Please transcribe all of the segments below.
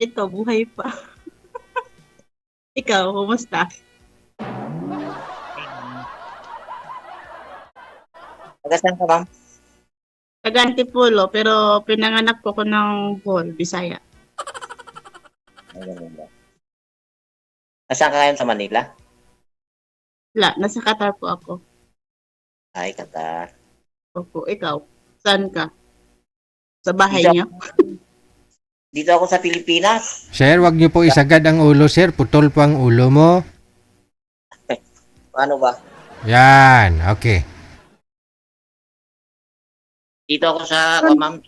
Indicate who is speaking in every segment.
Speaker 1: Ito, buhay pa. Ikaw, kumusta?
Speaker 2: Taga saan ka, ma'am?
Speaker 1: Taga Antipolo, pero pinanganak ko ng Bohol, Bisaya.
Speaker 2: Ay, ganun ba? Nasaan ka ngayon sa Manila?
Speaker 1: Wala, nasa Qatar po ako.
Speaker 2: Ay, Qatar.
Speaker 1: Opo, ikaw, saan ka? Sa bahay
Speaker 2: Dito,
Speaker 1: niyo?
Speaker 2: dito ako sa Pilipinas.
Speaker 3: Sir, wag niyo po isagad ang ulo, sir. Putol po ang ulo mo.
Speaker 2: Paano ba?
Speaker 3: Yan, okay.
Speaker 2: Dito ako sa, ma'am,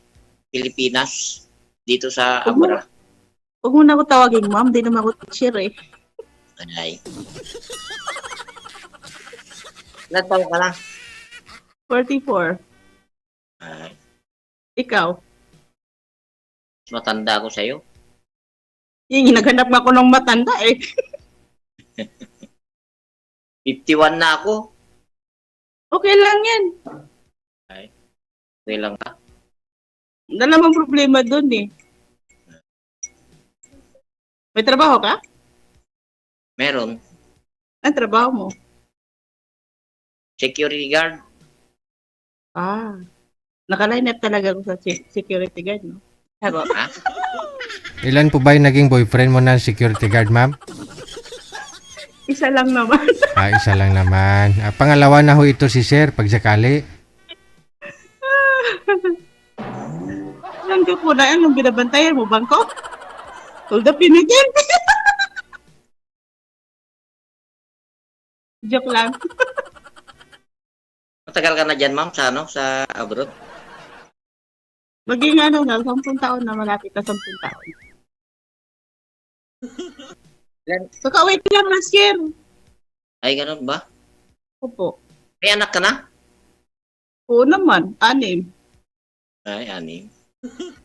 Speaker 2: Pilipinas. Dito sa
Speaker 1: Huwag mo,
Speaker 2: Abra.
Speaker 1: huwag mo na ako tawagin, ma'am. Di naman ako teacher eh.
Speaker 2: Ay. Ilan taon ka na?
Speaker 1: 44.
Speaker 2: Ay,
Speaker 1: Ikaw,
Speaker 2: mas matanda ako sa'yo.
Speaker 1: yung naghanap ako ng matanda eh.
Speaker 2: 51 na ako.
Speaker 1: Okay lang yan.
Speaker 2: Okay lang ka.
Speaker 1: Wala namang problema dun eh. May trabaho ka?
Speaker 2: Meron.
Speaker 1: Ang trabaho mo?
Speaker 2: Security guard.
Speaker 1: Ah, naka-line up talaga ako sa security guard, no? Ako,
Speaker 2: Ha?
Speaker 3: Ilan po ba yung naging boyfriend mo na security guard, ma'am?
Speaker 1: isa lang naman.
Speaker 3: Isa lang naman. Pangalawa na ho ito si sir, pag sakali.
Speaker 1: Hanggang po na yan, yung binabantayan mo, bangko? Hold up, pinigyan. Joke lang.
Speaker 2: Matagal ka na dyan, ma'am, sa ano? Sa abroad?
Speaker 1: Maging ano na, 10 taon na, malapit na 10 taon.
Speaker 2: Ilan?
Speaker 1: Kakawait lang last year.
Speaker 2: Ay, ganun ba?
Speaker 1: Opo.
Speaker 2: May anak ka na?
Speaker 1: Oo naman, 6.
Speaker 2: Ay, anim.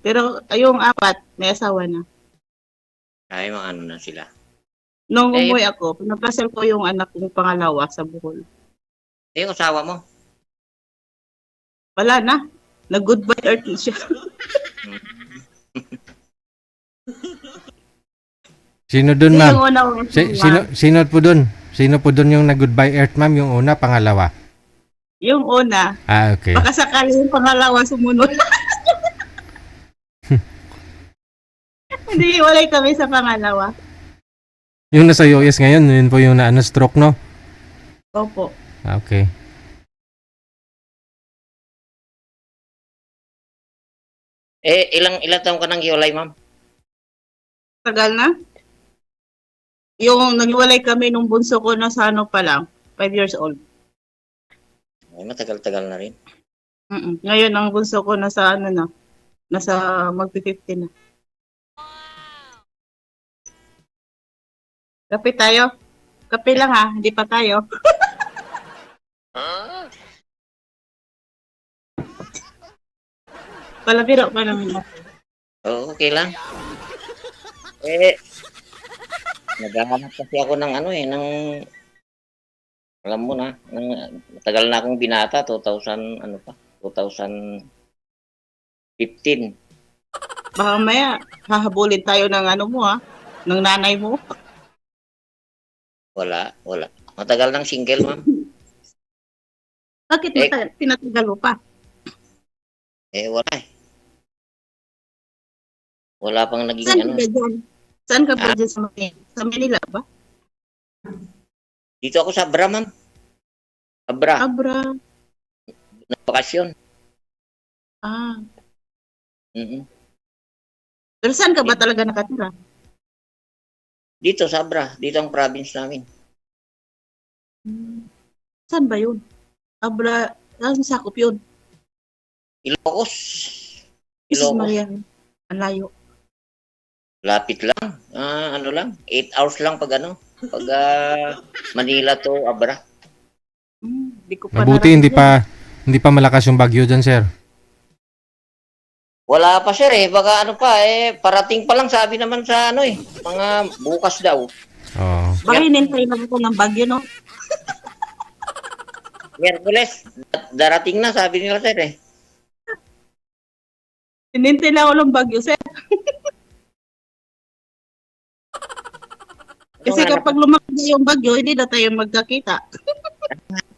Speaker 1: Pero yung 4, may asawa na.
Speaker 2: Ay, mga ano na sila.
Speaker 1: Nung
Speaker 2: Eh,
Speaker 1: umuwi ako, pinapasal ko yung anak kong pangalawa sa Bohol.
Speaker 2: yung asawa mo?
Speaker 1: Wala na. Nag-goodbye earth siya.
Speaker 3: Sino dun,
Speaker 1: Yung
Speaker 3: ma'am?
Speaker 1: una kong
Speaker 3: Sino po dun? Sino po dun yung nag-goodbye earth, ma'am? Yung una, pangalawa?
Speaker 1: Yung una,
Speaker 3: Okay.
Speaker 1: baka sakali yung pangalawa sumunod. Hindi, walay kami sa pangalawa.
Speaker 3: Yung nasa US ngayon, yun po yung na-stroke, no?
Speaker 1: Opo.
Speaker 3: Okay.
Speaker 2: Ilang taon ka nang hiwalay, ma'am?
Speaker 1: Tagal na. Yung naghiwalay kami nung bunso ko na sa ano pa lang, 5 years old.
Speaker 2: Ay, matagal-tagal na rin.
Speaker 1: Ngayon ang bunso ko nasa ano na, nasa magpi-50 na. Kape tayo. Kape lang ha, hindi pa tayo. Palabiro pa naman ako.
Speaker 2: Oo, okay lang. Eh, naghahanap kasi ako ng ano ng alam mo na, matagal na akong binata, 2000, ano pa, 2015.
Speaker 1: Baka maya, hahabulin tayo ng ano mo ha, ng nanay mo.
Speaker 2: Wala. Matagal nang single, ma'am.
Speaker 1: Bakit tinatagal mo pa?
Speaker 2: Wala eh. Wala pang naging
Speaker 1: Saan
Speaker 2: ano.
Speaker 1: ka dyan? Saan ka ba dyan sa Manila? Sa Manila ba?
Speaker 2: Dito ako sa Abra, ma'am. Abra,
Speaker 1: Abra.
Speaker 2: na bakasyon.
Speaker 1: Ah.
Speaker 2: Mm-mm.
Speaker 1: Pero saan ka ba talaga nakatira?
Speaker 2: Dito sa Abra, dito ang province namin.
Speaker 1: Saan ba yun? Abra, saan sakop yun?
Speaker 2: Ilocos.
Speaker 1: Jesus
Speaker 2: Ilocos.
Speaker 1: Maria. Ang layo.
Speaker 2: Lapit lang. Ano lang, 8 hours lang pag pag Manila to Abra.
Speaker 1: Di ko pa
Speaker 3: Mabuti
Speaker 1: narating yan.
Speaker 3: hindi pa malakas yung bagyo dyan, sir.
Speaker 2: Wala pa sir baka ano pa parating pa lang sabi naman sa mga bukas daw.
Speaker 3: Oo.
Speaker 1: Baka hinintay lang ako ng bagyo, no?
Speaker 2: Miyerkules, darating na sabi nila sir
Speaker 1: Hinintay lang ako ng bagyo, sir.
Speaker 2: Ano
Speaker 1: Kasi
Speaker 2: nga anak
Speaker 1: kapag lumaki na yung bagyo, hindi na tayo magkakita.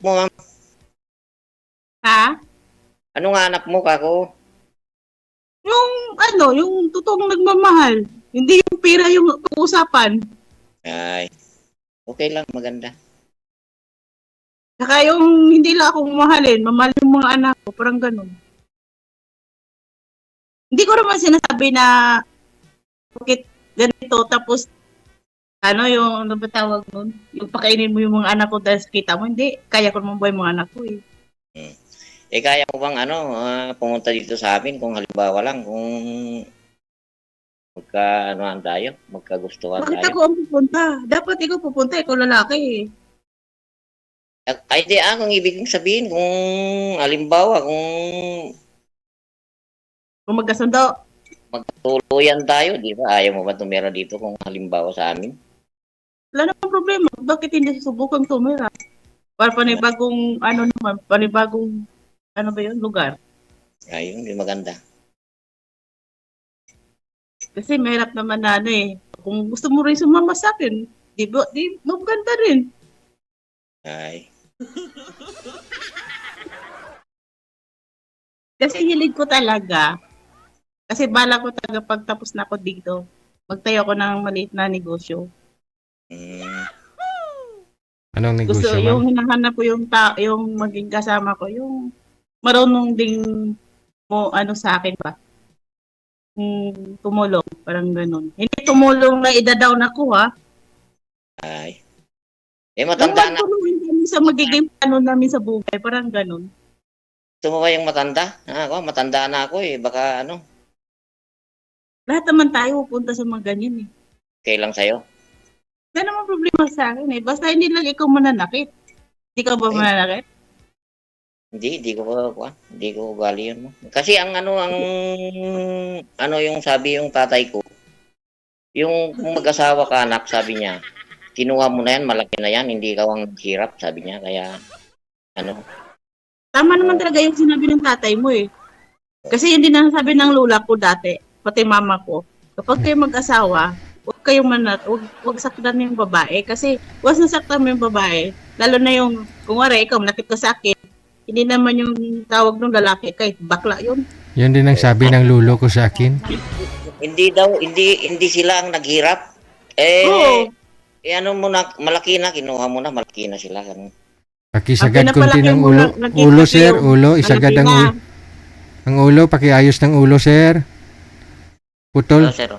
Speaker 2: mo, ma'am?
Speaker 1: Ha?
Speaker 2: Ano nga anak mo, kako?
Speaker 1: Yung yung totoong nagmamahal. Hindi yung pera yung usapan.
Speaker 2: Ay, okay lang, maganda.
Speaker 1: Saka yung hindi lang ako mamahalin, mamahal yung mga anak ko, parang ganun. Hindi ko naman sinasabi na bakit ganito, tapos yung ano ba tawag nun? Yung pakainin mo yung mga anak ko dahil sa kita mo, hindi. Kaya ko naman buhay yung mga anak ko eh.
Speaker 2: Kaya mo bang pumunta dito sa amin kung halimbawa lang, kung magka-anuhan tayo, magkagustuhan
Speaker 1: Bakit
Speaker 2: tayo?
Speaker 1: ako ang pupunta? Dapat ikaw pupunta, ikaw lalaki eh.
Speaker 2: Ay, di kung ibig kong sabihin, kung halimbawa, kung
Speaker 1: Kung magkasundo.
Speaker 2: magtuluyan tayo, di ba? Ayaw mo ba tumira dito kung halimbawa sa amin?
Speaker 1: Wala namang problema. Bakit hindi susubukan tumira? Para panibagong, panibagong, ano ba yun, lugar.
Speaker 2: Ayun, di maganda.
Speaker 1: Kasi mahirap naman na kung gusto mo rin sumama sa akin, di maganda rin.
Speaker 2: Ay,
Speaker 1: Kasi hilig ko talaga. Kasi bala ko talaga pagtapos na ako dito, magtayo ako ng maliit na negosyo.
Speaker 2: mm,
Speaker 3: Anong
Speaker 1: Gusto,
Speaker 3: negosyo,
Speaker 1: yung
Speaker 3: ma'am?
Speaker 1: hinahanap ko yung maging kasama ko, yung marunong ding sa akin ba? Tumulong, parang ganun. Hindi tumulong na ida-down ako ha.
Speaker 2: ay.
Speaker 1: Yung
Speaker 2: Matanda na.
Speaker 1: magtulungan kami sa magiging plano namin sa buhay, parang ganun.
Speaker 2: Gusto mo ba yung matanda? Matanda na ako eh. Baka
Speaker 1: Lahat naman tayo pupunta sa mga ganyan eh.
Speaker 2: okay lang sa'yo.
Speaker 1: Wala namang problema sa akin eh. Basta hindi lang ikaw mananakit. Hindi ka ba
Speaker 2: Ay.
Speaker 1: mananakit?
Speaker 2: Hindi ko ugali yun mo. Kasi yung sabi yung tatay ko, yung kung mag-asawa ka anak, sabi niya, kinuha mo na yan, malaki na yan, hindi ikaw ang hirap, sabi niya. Kaya,
Speaker 1: Tama naman talaga yung sinabi ng tatay mo eh. Kasi hindi na sabi ng lula ko dati, pati mama ko, kapag kayo mag-asawa, huwag saktan yung babae. Kasi once nasaktan mo yung babae, lalo na yung, kung wari, ikaw, nakit ka sa akin, hindi naman yung tawag ng lalaki, kahit bakla yun.
Speaker 3: Yun din ang sabi ng lulo ko sa akin.
Speaker 2: hindi sila ang naghirap.
Speaker 1: Oo.
Speaker 2: Malaki na, kinuha mo na, malaki na sila. Ganun.
Speaker 3: Pakisagad
Speaker 1: Ang
Speaker 3: kunti
Speaker 1: pinapalaki
Speaker 3: ng
Speaker 1: mo
Speaker 3: ulo.
Speaker 1: lang, nakita
Speaker 3: Ulo,
Speaker 1: ko
Speaker 3: sir.
Speaker 1: yung
Speaker 3: Ulo. Isagad
Speaker 1: malaki
Speaker 3: ang
Speaker 1: na.
Speaker 3: ulo. Ang ulo. Pakiayos ng ulo, sir. Putol.
Speaker 2: Sir.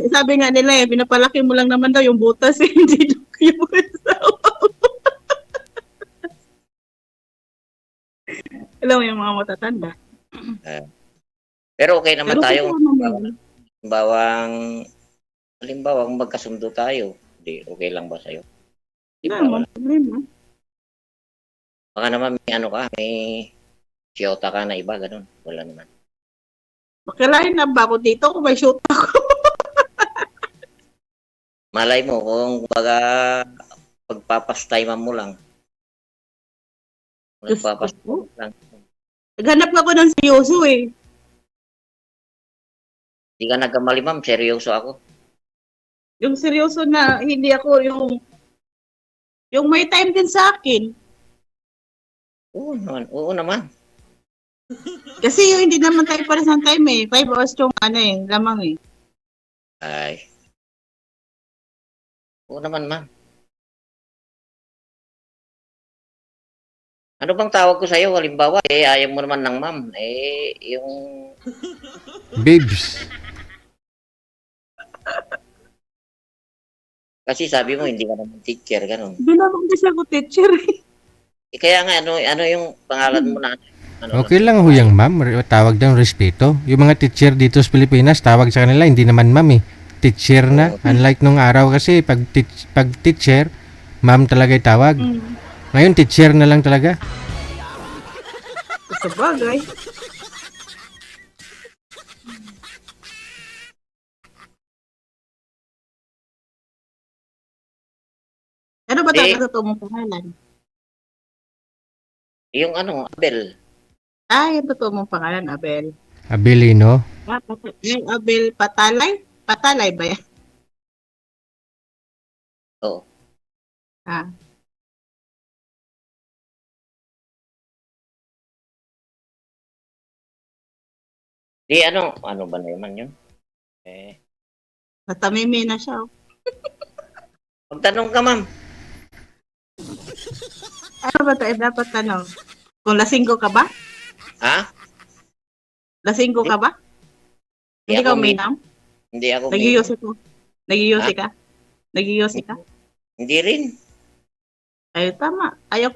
Speaker 1: Sabi nga nila pinapalaki mo lang naman daw yung butas eh, hindi yung asawa. Alam mo yung mga matatanda.
Speaker 2: Pero okay naman
Speaker 1: Pero
Speaker 2: tayo.
Speaker 1: kung naman,
Speaker 2: Halimbawa, kung magkasundo tayo, okay lang ba sa'yo?
Speaker 1: wala naman problema.
Speaker 2: Baka naman may siyota ka na iba, ganun. Wala naman.
Speaker 1: Makilain na ba ako dito kung may shoot ako?
Speaker 2: Malay mo, kung pagpapastayman mo lang.
Speaker 1: Diyos ko.
Speaker 2: Pagpapastayman mo lang.
Speaker 1: Naghanap ako ng seryoso eh.
Speaker 2: Hindi ka nagkamali, ma'am. Seryoso ako.
Speaker 1: Yung seryoso na hindi ako yung may time din sa akin.
Speaker 2: Oo naman.
Speaker 1: Kasi yung hindi naman tayo para sa time eh. 5 hours yung lamang eh.
Speaker 2: Ay. Oo naman, ma'am. Ano bang tawag ko sa'yo? Halimbawa, ayaw mo naman ng ma'am. Yung...
Speaker 3: Babes.
Speaker 2: Kasi sabi mo, hindi ka naman teacher, ganun.
Speaker 1: Hindi naman kasi ako teacher eh.
Speaker 2: Kaya nga, ano yung pangalan mo na?
Speaker 3: Okay lang ho yung ma'am. Tawag daw respeto. Yung mga teacher dito sa Pilipinas, tawag sa kanila, hindi naman ma'am eh. Teacher na. Unlike nung araw kasi, pag teacher, ma'am talaga yung tawag. Ngayon, teacher na lang talaga.
Speaker 1: Sa bagay. Ano ba talaga totoo mong pangalan?
Speaker 2: Yung Abel.
Speaker 1: Yung totoo mong pangalan, Abel.
Speaker 3: Abilino.
Speaker 1: Yung Abel Patalay? Patalay ba yan?
Speaker 2: Oo.
Speaker 1: Ah,
Speaker 2: Di ano ba naman yun?
Speaker 1: natamimi na siya. Oh.
Speaker 2: Magtanong ka, ma'am.
Speaker 1: Ano ba tayo dapat tanong? Kung lasinggo ka ba?
Speaker 2: Ha?
Speaker 1: Lasinggo ka ba?
Speaker 2: Di
Speaker 1: Hindi
Speaker 2: ako
Speaker 1: ka uminom?
Speaker 2: Hindi ako
Speaker 1: Nagiyosi ko. Nagiyosi
Speaker 2: Ha?
Speaker 1: ka? Nagiyosi ka?
Speaker 2: Hindi rin.
Speaker 1: Ay, tama. Ayaw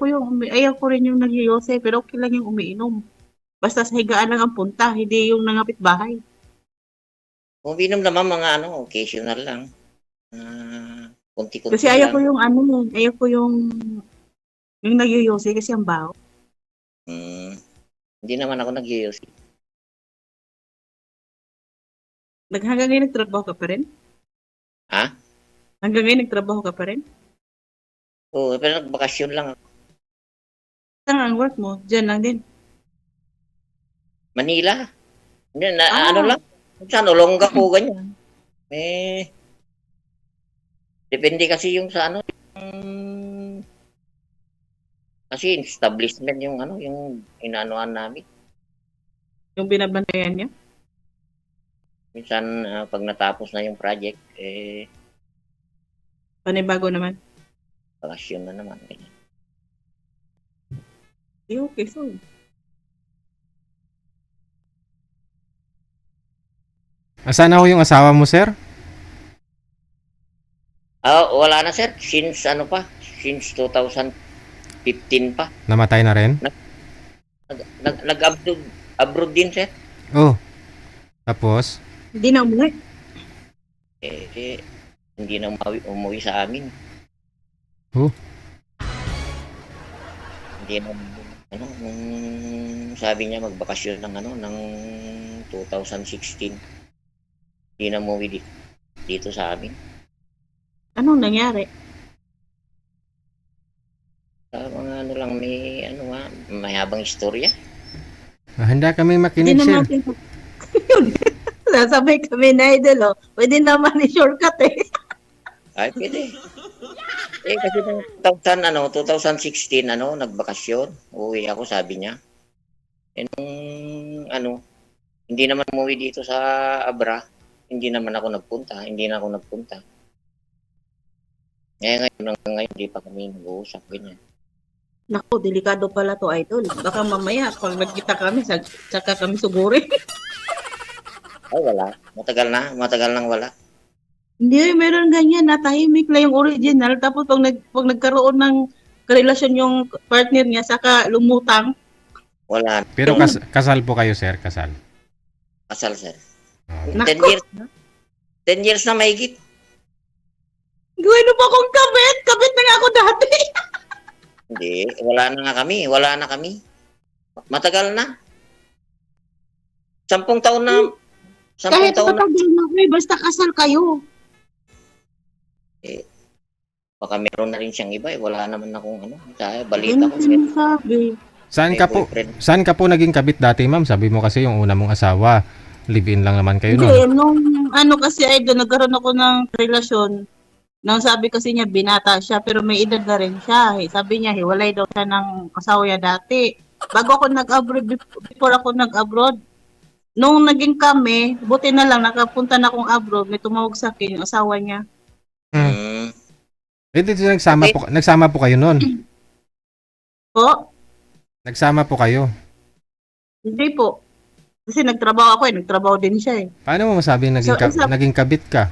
Speaker 1: ko rin yung nagyosi, pero okay lang yung umiinom. Basta sa higaan lang ang punta, hindi yung nangapit bahay.
Speaker 2: Uminom naman mga occasional lang.
Speaker 1: Kasi
Speaker 2: Kunti-kunti
Speaker 1: ayaw ko
Speaker 2: lang.
Speaker 1: yung ayaw ko yung nagyosi kasi ang baho.
Speaker 2: Hmm, hindi naman ako nagyoyosi.
Speaker 1: Hanggang ngayon nagtrabaho ka pa rin?
Speaker 2: Ha?
Speaker 1: Hanggang ngayon nagtrabaho ka pa rin?
Speaker 2: Oo, pero nagbakasyon lang ako.
Speaker 1: Saan ang work mo? Diyan lang din.
Speaker 2: Manila. Hindi,
Speaker 1: Ah.
Speaker 2: ano lang. Saan, Olongga po, ganyan. Depende kasi yung sa kasi establishment yung yung inaanoan namin.
Speaker 1: Yung binabantayan niya?
Speaker 2: Minsan, pag natapos na yung project,
Speaker 1: Panibago naman.
Speaker 2: bakasyon na naman.
Speaker 1: Okay, so.
Speaker 3: Asan na ho yung asawa mo, sir?
Speaker 2: Wala na sir. Since Since 2015 pa.
Speaker 3: Namatay na rin?
Speaker 2: Abroad din sir.
Speaker 3: Oh. Tapos?
Speaker 1: Hindi na umuwi.
Speaker 2: Hindi na umuwi sa amin.
Speaker 3: Oh.
Speaker 2: Hindi na nung sabi niya magbakasyon ng 2016. Hindi na umuwi dito sa amin.
Speaker 1: Anong nangyari?
Speaker 2: Mga lang may habang istorya.
Speaker 3: Handa kami
Speaker 1: Hindi
Speaker 3: makinig, sir.
Speaker 1: naman Sasabay kami na idol, oh. Pwede naman i-shortcut eh.
Speaker 2: Ay, pwede. Kasi ng 2016, nagbakasyon. Uwi ako, sabi niya. Nung, hindi naman umuwi dito sa Abra. Hindi naman ako nagpunta. Hindi na ako nagpunta. Ngayon, hindi pa kami nag-uusap, ganyan.
Speaker 1: Naku, delikado pala to idol. Baka mamaya, pag nagkita kami, saka kami suguri.
Speaker 2: Ay, wala. Matagal nang wala.
Speaker 1: Hindi, meron ganyan, natahimik lang yung original. Tapos pag nagkaroon ng karelasyon yung partner niya, saka lumutang.
Speaker 2: Wala.
Speaker 3: Pero kasal po kayo, sir. Kasal.
Speaker 2: Kasal, sir.
Speaker 3: Oh.
Speaker 2: 10
Speaker 1: Naku,
Speaker 2: years. 10 years na mahigit.
Speaker 1: gawin pa akong kabit. Kabit na nga ako dati.
Speaker 2: Hindi. Wala na kami. Matagal na. 10 taon na. 10
Speaker 1: Kahit
Speaker 2: taon na.
Speaker 1: matagal na kayo, basta kasal kayo.
Speaker 2: Baka meron na rin siyang iba. Wala naman akong balita
Speaker 1: Ganun
Speaker 2: ko.
Speaker 1: sinasabi.
Speaker 3: Saan ka po naging kabit dati, ma'am? Sabi mo kasi yung una mong asawa. Live-in lang naman kayo
Speaker 1: Hindi,
Speaker 3: noon.
Speaker 1: nung kasi idol, nagkaroon ako ng relasyon. Nang sabi kasi niya, binata siya, pero may edad na rin siya. Sabi niya, hiwalay daw siya ng asawa niya dati. Bago ako nag-abroad, before ako nag-abroad, nung naging kami, buti na lang, nakapunta na akong abroad, may tumawag sa akin, yung asawa niya.
Speaker 3: Dito nagsama po kayo noon.
Speaker 1: Po?
Speaker 3: Nagsama po kayo.
Speaker 1: Hindi po. Kasi nagtrabaho ako nagtrabaho din siya eh.
Speaker 3: Paano mo masabi naging kabit ka?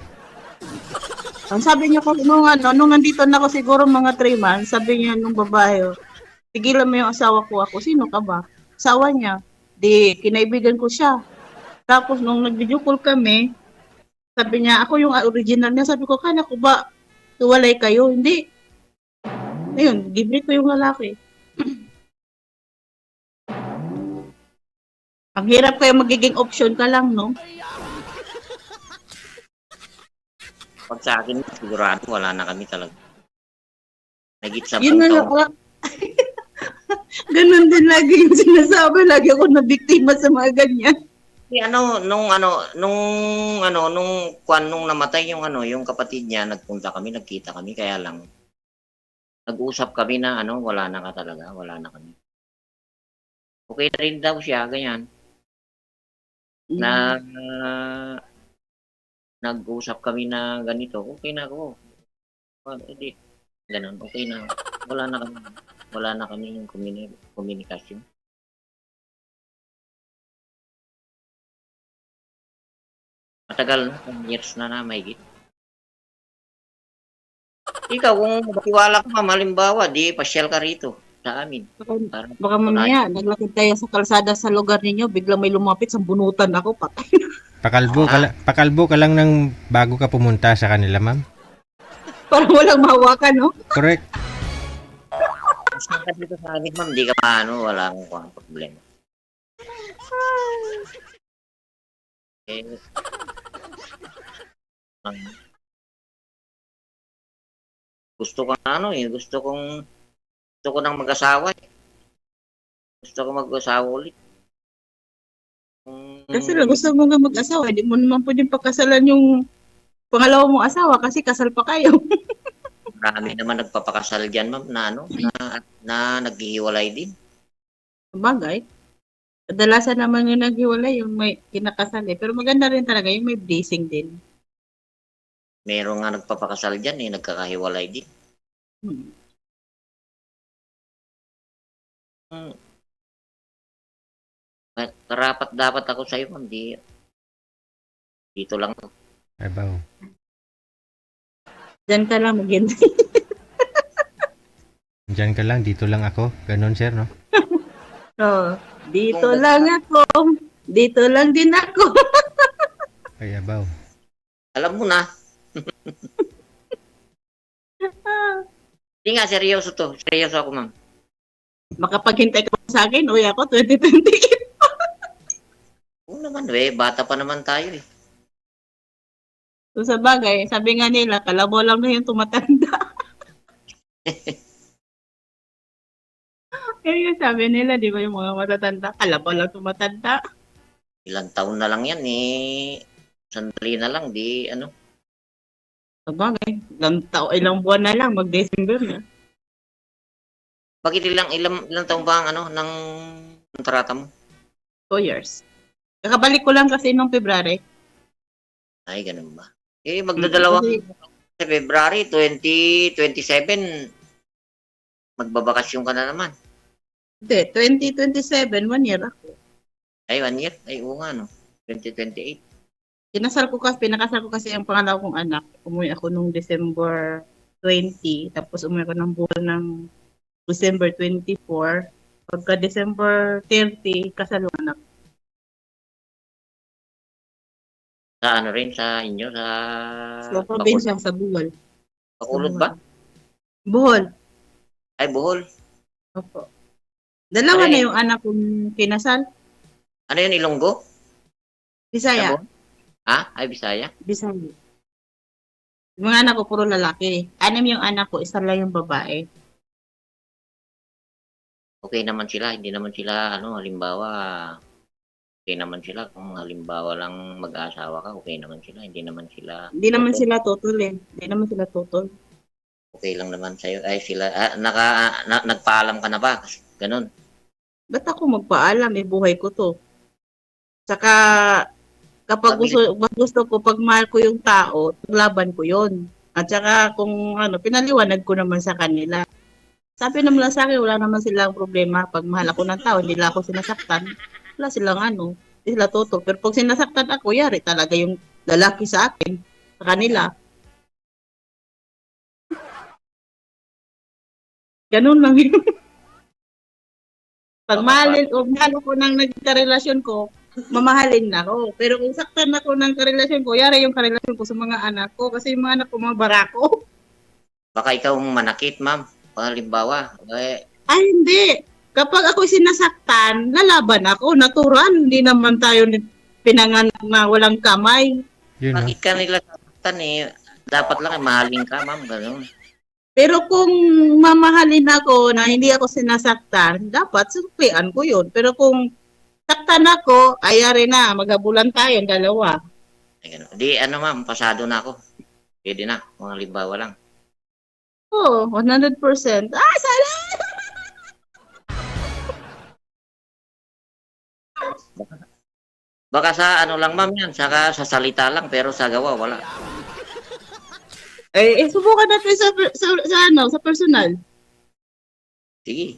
Speaker 1: Ang sabi niya ko, nung nandito na ako siguro mga 3 months, sabi niya nung babae, tigilan mo yung asawa ko ako. Sino ka ba? Asawa niya. Di, kinaibigan ko siya. Tapos nung nag-video call kami, sabi niya, ako yung original niya. Sabi ko, kana ko ba, tuwalay kayo? Hindi. Ayun, libre ko yung lalaki. Ang hirap kaya magiging option ka lang, no?
Speaker 2: Pag sa akin, sigurado wala na kami talaga. Nagit 10
Speaker 1: Yun na lang.
Speaker 2: taon.
Speaker 1: Ganun din lagi yung sinasabi. Lagi ako nabiktima sa mga ganyan.
Speaker 2: nung namatay yung yung kapatid niya, nagkita kami, kaya lang, nag-usap kami na wala na ka talaga, wala na kami. Okay na rin daw siya, ganyan. Na, nag-usap kami na ganito, okay na ako. Hindi, ganun, okay na. Wala na kami yung komunikasyon. Matagal na, 10 years na mahigit. Ikaw, kung magtiwala ka, ma'am, halimbawa, di pasyal ka rito sa amin. Para
Speaker 1: Baka mamaya, naglakad tayo sa kalsada sa lugar ninyo, biglang may lumapit sa bunutan ako, patay.
Speaker 3: Pakalbo ka lang ng bago ka pumunta sa kanila, ma'am.
Speaker 1: Parang walang mahawakan, no?
Speaker 3: Correct.
Speaker 2: Pasyal ka dito sa amin, ma'am, di ka wala akong problema. Gusto ko nang mag-asawa. Gusto ko mag-asawa ulit.
Speaker 1: Kasi gusto mo nga mag-asawa, hindi mo naman pwedeng pagkasalan yung pangalawa mong asawa kasi kasal pa kayo.
Speaker 2: Marami naman nagpapakasal diyan, ma'am, na naghihiwalay din.
Speaker 1: Sabagay. Kadalasan naman yung naghiwalay, yung may kinakasal eh. Pero maganda rin talaga yung may blessing din.
Speaker 2: Meron nga nagpapakasal diyan nagkakahiwalay din. Karapat dapat ako sa iyo, ma'am, dito lang.
Speaker 3: Abaw.
Speaker 1: Diyan ka lang maghintay.
Speaker 3: Diyan ka lang, dito lang ako. Ganon, sir, no?
Speaker 1: Oh, dito lang ako. Dito lang din ako.
Speaker 3: Ay, abaw.
Speaker 2: Alam mo na. Hindi nga, seryoso to. Seryoso ako, ma'am.
Speaker 1: Makapaghintay ka pa sa akin, uy ako, 2028.
Speaker 2: Oo naman, bata pa naman tayo eh.
Speaker 1: So sa bagay, sabi nga nila, kalabaw lang na yung tumatanda. Kaya yung sabi nila, di ba yung mga matatanda, kalabaw lang tumatanda.
Speaker 2: Ilang taon na lang yan sandali na lang,
Speaker 1: Sa bagay, ilang buwan na lang, mag-December na.
Speaker 2: Bakit ilang taon ba ang ng kontrata mo?
Speaker 1: 2 years. Kakabalik ko lang kasi nung February.
Speaker 2: Ay, ganun ba? Magdadalawang sa February 2027, magbabakasyon ka na naman.
Speaker 1: Hindi, 2027, 1 year ako.
Speaker 2: Ay, 1 year? Ay, oo nga, 2028.
Speaker 1: Pinakasal ko kasi ang pangalawa kong anak. Umuwi ako nung December 20, tapos umuwi ako ng buwan ng December 24. Pagka December 30, kasal ang anak.
Speaker 2: Sa rin, sa inyo, sa
Speaker 1: So, probinsya sa Bohol.
Speaker 2: Bacolod ba?
Speaker 1: Bohol.
Speaker 2: Ay, Bohol.
Speaker 1: Opo. Dalawa na yung anak kong kinasal.
Speaker 2: Ano yun, Ilonggo?
Speaker 1: Bisaya.
Speaker 2: Ha? Ay, Bisaya?
Speaker 1: Bisaya. Yung mga anak ko, puro lalaki. 6 yung anak ko, 1 lang yung babae.
Speaker 2: Okay naman sila, hindi naman sila, halimbawa, okay naman sila. Kung halimbawa lang mag-asawa ka, okay naman sila. Hindi naman sila
Speaker 1: tutol eh. Hindi naman sila tutol.
Speaker 2: Okay lang naman sa'yo. Ay, sila, nagpaalam ka na ba? Ganun.
Speaker 1: Ba't ako magpaalam? Buhay ko to. Saka, kapag gusto ko, pag mahal ko yung tao, laban ko yon. At saka, kung pinaliwanag ko naman sa kanila. Sabi naman sa akin, wala naman silang problema. Pag mahal ako ng tao, hindi lang ako sinasaktan. Wala silang hindi sila tutol. Pero pag sinasaktan ako, yari talaga yung lalaki sa akin, sa kanila. Ganun lang yun. Pag mahal ko nang nagkarelasyon ko, mamahalin na ako. Pero kung saktan ako ng karelasyon ko, yari yung karelasyon ko sa mga anak ko. Kasi yung mga anak ko, mga barako.
Speaker 2: Baka ikaw manakit, ma'am. Halimbawa.
Speaker 1: Ay, hindi. Kapag ako sinasaktan, lalaban ako. Natural. Hindi naman tayo pinanganak na walang kamay.
Speaker 2: Bakit ka nila saktan Dapat lang mahalin ka, ma'am. Ganun.
Speaker 1: Pero kung mamahalin ako na hindi ako sinasaktan, dapat suklian ko yun. Pero kung saktan ako, ayari na, maghabulan tayo, dalawa.
Speaker 2: Ay, ganun. Di ano ma'am, pasado na ako. Pwede na, mga limbawa lang.
Speaker 1: Oo, 100%. Ah, sana!
Speaker 2: Baka sa ano lang ma'am yan, saka sa salita lang, pero sa gawa wala.
Speaker 1: Subukan natin sa personal.
Speaker 2: Sige.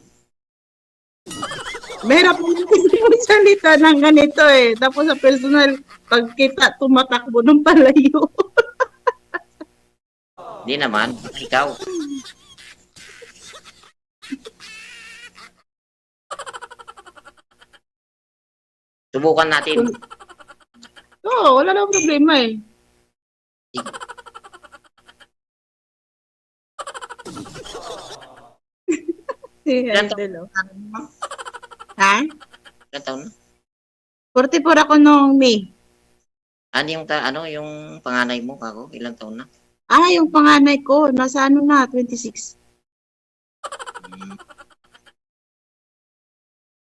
Speaker 1: Mahirap mo kasi magsalita ng ganito eh. Tapos sa personal, pagkita, tumatakbo ng palayo.
Speaker 2: Di naman, ikaw. Subukan natin.
Speaker 1: Oo, wala namang problema eh. Si
Speaker 2: Ilan
Speaker 1: Idol, oh.
Speaker 2: taon na?
Speaker 1: Ha?
Speaker 2: Ilan taon na?
Speaker 1: 44 ako nung May.
Speaker 2: Ano yung, yung panganay mo, kako? Ilang taon na?
Speaker 1: Yung panganay ko, nasa ano na, 26.
Speaker 2: Hmm.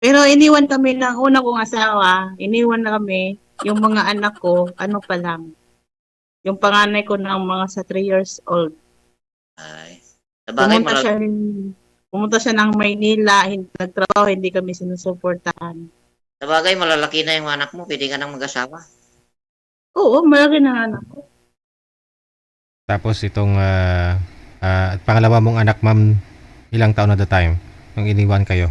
Speaker 1: Pero iniwan kami ng una kong asawa, iniwan na kami, yung mga anak ko, ano pa lang. Yung panganay ko ng mga sa 3 years old.
Speaker 2: Ay. Sabagay,
Speaker 1: Pumunta siya ng Maynila, nagtrabaho, hindi kami sinusuportahan.
Speaker 2: malalaki na yung anak mo, pwede ka nang mag-asawa.
Speaker 1: Oo, malaki na anak ko.
Speaker 3: Tapos itong pangalawa mong anak, ma'am, ilang taon na the time nung iniwan kayo?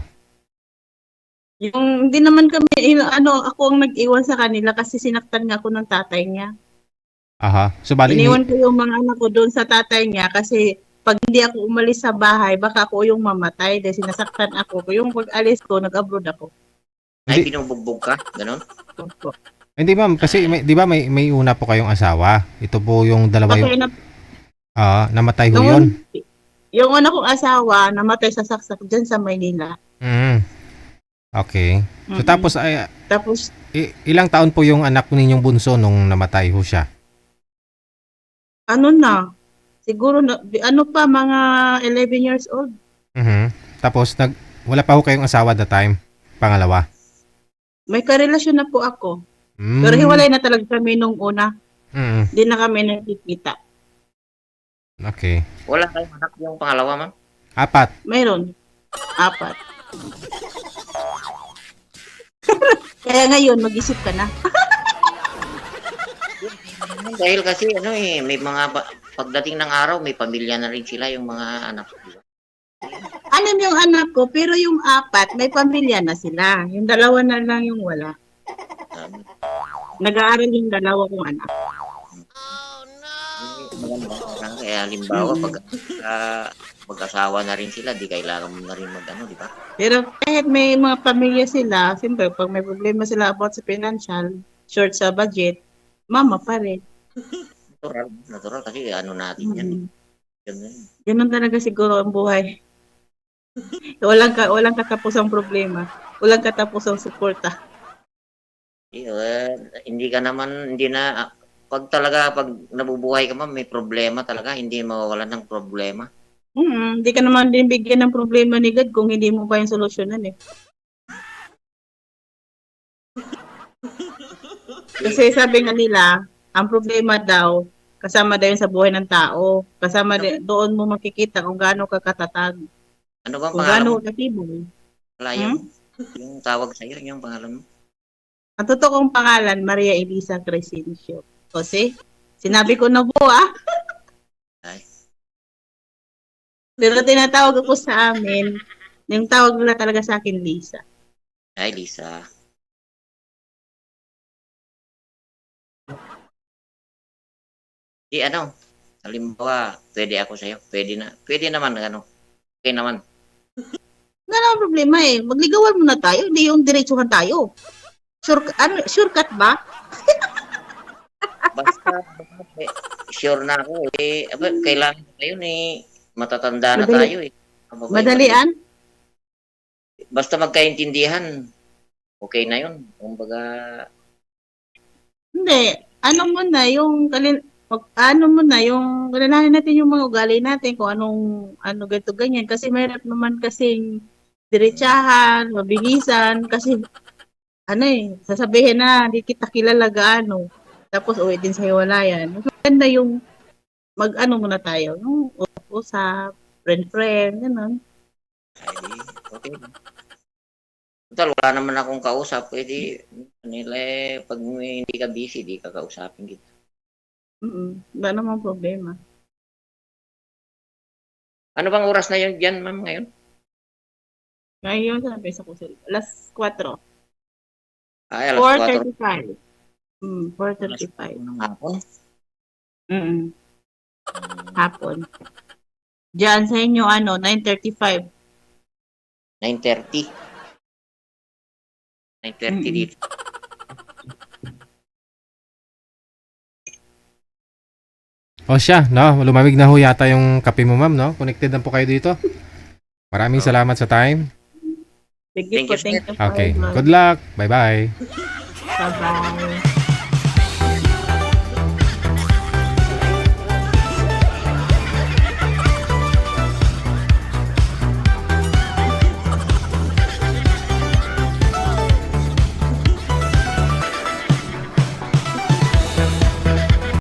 Speaker 1: Yung hindi naman kami, ako ang nag-iwan sa kanila kasi sinaktan nga ako ng tatay niya.
Speaker 3: Aha. So bali
Speaker 1: Iniwan ko yung mga anak ko doon sa tatay niya kasi pag hindi ako umalis sa bahay, baka ako yung mamatay dahil sinasaktan ako. Yung pag-alis ko, nag-abroad ako.
Speaker 2: Ay,
Speaker 3: Hindi.
Speaker 2: binubugbog ka, gano'n?
Speaker 1: Opo.
Speaker 3: hindi ma'am kasi di ba may una po kayong asawa. Ito po yung dalawa
Speaker 1: Okay,
Speaker 3: yung namatay ho
Speaker 1: nung,
Speaker 3: yun.
Speaker 1: yung una kong asawa, namatay sa saksak dyan sa Maynila.
Speaker 3: Mm. Okay. So
Speaker 1: Mm-mm.
Speaker 3: tapos
Speaker 1: Tapos,
Speaker 3: ilang taon po yung anak ninyong bunso nung namatay ho siya?
Speaker 1: ano na, siguro, mga 11 years old.
Speaker 3: Mhm. Tapos wala pa ho kayong asawa that time, pangalawa.
Speaker 1: May karelasyon na po ako.
Speaker 3: Mm.
Speaker 1: Pero hiwalay na talaga kami nung una.
Speaker 3: Mm.
Speaker 1: Hindi na kami nagkikita.
Speaker 3: Okay.
Speaker 2: Wala kayong anak yung pangalawa, ma'am?
Speaker 3: 4.
Speaker 1: Mayroon. 4. Kaya ngayon, mag-isip ka na.
Speaker 2: Dahil kasi, may mga, pagdating ng araw, may pamilya na rin sila yung mga anak.
Speaker 1: Alam yung anak ko, pero yung 4, may pamilya na sila. Yung 2 na lang yung wala.
Speaker 2: Um,
Speaker 1: Nag-aaral yung 2 kong anak.
Speaker 2: maganda. Kaya halimbawa, pag mag-asawa na rin sila, di kailangan mo na rin di ba?
Speaker 1: Pero kahit may mga pamilya sila, siyempre, pag may problema sila about sa financial, short sa budget, mama pa rin.
Speaker 2: Natural kasi natin yan. Ganun.
Speaker 1: Ganun talaga siguro ang buhay. Walang katapusang problema. Walang katapusang suporta.
Speaker 2: Hindi na, pag nabubuhay ka man, may problema talaga, hindi mawawalan ng problema.
Speaker 1: Hindi ka naman din bigyan ng problema ni God kung hindi mo pa yung solusyonan eh. Kasi sabi nga nila, ang problema daw, kasama daw yun sa buhay ng tao. Doon mo makikita kung gaano ka katatag.
Speaker 2: Ano bang
Speaker 1: Kung
Speaker 2: pangalan mo?
Speaker 1: gaano ka katibay.
Speaker 2: Wala yung tawag sa'yo, yung pangalan mo?
Speaker 1: Ang totoo kong pangalan, Maria Elisa Crescencio. Kasi, sinabi ko na po
Speaker 2: Ay,
Speaker 1: Pero tinatawag ako sa amin, yung tawag nila talaga sa akin, Lisa.
Speaker 2: ay Lisa. Halimbawa, pwede ako sa'yo. Pwede naman, okay naman.
Speaker 1: Wala namang problema eh. Magligawan muna tayo, hindi yung diretsuhan tayo. Shortcut ba?
Speaker 2: Basta, sure na ako kailangan na yun matatanda na tayo
Speaker 1: Madalian?
Speaker 2: Basta magkaintindihan, okay na yun. Kumbaga,
Speaker 1: Hindi. Kalalanin natin yung mga ugali natin, kung ganito, ganyan. Kasi mahirap naman kasing diretsahan, mabilisan, kasi sasabihin na, hindi kita kilala gaano. Tapos uwi din sa hiwalayan. Mas maganda yung mag-ano muna tayo, no? Usap, friend, gano'n.
Speaker 2: Ay, di, okay. Total, wala naman akong kausap. Pwede, nila pag hindi ka busy, di ka kausapin kita.
Speaker 1: Wala namang problema.
Speaker 2: Ano bang oras na yun dyan, ma'am, ngayon?
Speaker 1: Ngayon, sabi sa kusel. Alas 4.
Speaker 2: Ay, alas 4.
Speaker 1: 4:35.
Speaker 2: Alas
Speaker 1: 4:35.
Speaker 2: 4 ng hapon.
Speaker 1: Hapon. Diyan sa inyo, 9:35.
Speaker 2: 9:30. 9:30 dito.
Speaker 3: O siya, no? Lumamig na ho yata yung kape mo, ma'am, no? Connected na po kayo dito. Maraming salamat sa time.
Speaker 1: Thank you
Speaker 2: Thank you,
Speaker 1: po. Thank you.
Speaker 3: Okay. Good luck. Bye-bye.
Speaker 1: Bye-bye.